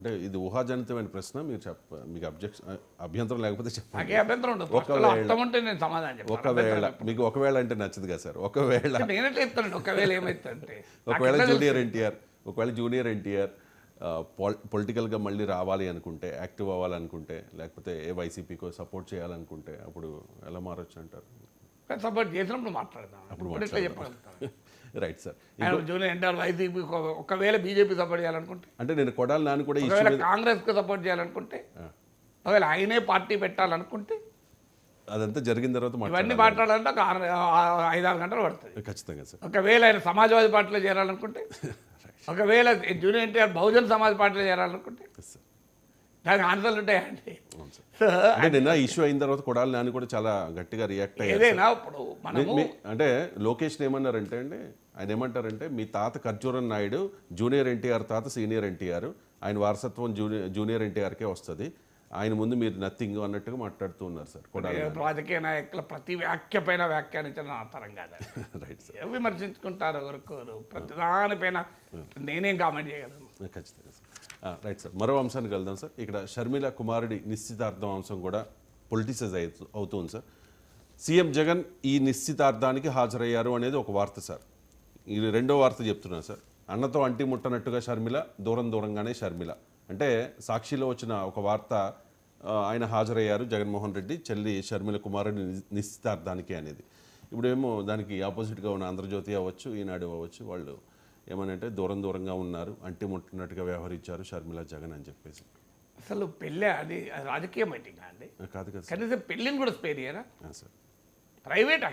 అంటే ఇది ఊహాజనితమైన ప్రశ్న. మీరు మీకు అభ్యంతరం లేకపోతే చెప్పండి. నాకే అభ్యంతరం ఉండదు. ఫస్ట్లో అర్థం ఉంటే నేను సమాధానం చెప్తాను. మీకు ఒకవేళ అంటే నచ్చదు కదా సార్. ఒకవేళ నేనే చెప్తానండి. ఒకవేళ ఏమైతుందంటే ఒకవేళ జూనియర్ ఎన్టీఆర్ పొలిటికల్గా మళ్ళీ రావాలి అనుకుంటే, యాక్టివ్ అవ్వాలనుకుంటే, లేకపోతే ఏ వైసీపీకో సపోర్ట్ చేయాలనుకుంటే అప్పుడు ఎలా మారొచ్చు అంటారు? సపోర్ట్ చేసినప్పుడు మాట్లాడదాం. అప్పుడు ఇట్లా చెప్పగలుగుతాను. Right sir. Junior NTR YCP ఒకవేళ బీజేపీ సపోర్ట్ చేయాలనుకుంటే, అంటే నేను కొడాలి నాని కూడా ఒకవేళ కాంగ్రెస్కి సపోర్ట్ చేయాలనుకుంటే, ఒకవేళ ఆయనే పార్టీ పెట్టాలనుకుంటే, అదంతా జరిగిన తర్వాత ఇవన్నీ మాట్లాడాలంటే ఒక 5-6 గంటలు పడుతుంది ఖచ్చితంగా సార్. ఒకవేళ ఆయన సమాజ్వాదీ పార్టీలో చేరాలనుకుంటే, ఒకవేళ జూనియర్ ఎన్టీఆర్ బహుజన్ సమాజ్ పార్టీలో చేరాలనుకుంటే దానికి ఆన్సర్లు ఉంటాయండి. అంటే నిన్న ఇష్యూ అయిన తర్వాత కొడాలి నాని కూడా చాలా గట్టిగా రియాక్ట్ అయ్యారు. ఏదైనా ఇప్పుడు మనము అంటే లోకేష్ ఏమన్నారంటే అండి, ఆయన ఏమంటారంటే మీ తాత ఖర్జూరన్ నాయుడు జూనియర్ ఎన్టీఆర్ తాత సీనియర్ ఎన్టీఆర్, ఆయన వారసత్వం జూనియర్ ఎన్టీఆర్కే వస్తుంది, ఆయన ముందు మీరు నథింగ్ అన్నట్టుగా మాట్లాడుతూ ఉన్నారు సార్ కొడాలి. రాజకీయ నాయకుల ప్రతి వ్యాఖ్య పైన వ్యాఖ్యానించడం నా తరం కాదు. Right sir. విమర్శించుకుంటారు ఎవరికోరు, ప్రతి దానిపైన నేనేం కామెంట్ చేయగలను. ఖచ్చితంగా సార్. Right sir. మరో అంశానికి వెళ్దాం సార్. ఇక్కడ షర్మిల కుమారుడి నిశ్చితార్థం అంశం కూడా పొలిటిసైజ్ అవుతుంది సార్. సీఎం జగన్ ఈ నిశ్చితార్థానికి హాజరయ్యారు అనేది ఒక వార్త సార్. ఇది రెండో వార్త చెప్తున్నాను సార్. అన్నతో అంటి ముట్టనట్టుగా షర్మిల, దూరంగానే షర్మిల. అంటే సాక్షిలో వచ్చిన ఒక వార్త, ఆయన హాజరయ్యారు జగన్మోహన్ రెడ్డి చెల్లి షర్మిల కుమారుడి నిశ్చితార్థానికి అనేది. ఇప్పుడేమో దానికి ఆపోజిట్గా ఉన్న ఆంధ్రజ్యోతి అవ్వచ్చు, ఈనాడు అవ్వచ్చు, వాళ్ళు ఏమనంటే దూరంగా ఉన్నారు, అంటి ముట్టినట్టుగా వ్యవహరించారు షర్మిల జగన్ అని చెప్పేసి. అసలు పెళ్ళి అది రాజకీయ మీటింగ్ అండి? కాదు కదా కనీసం పెళ్ళిని కూడా స్పేర్ చేయరా సార్? ప్రైవేట్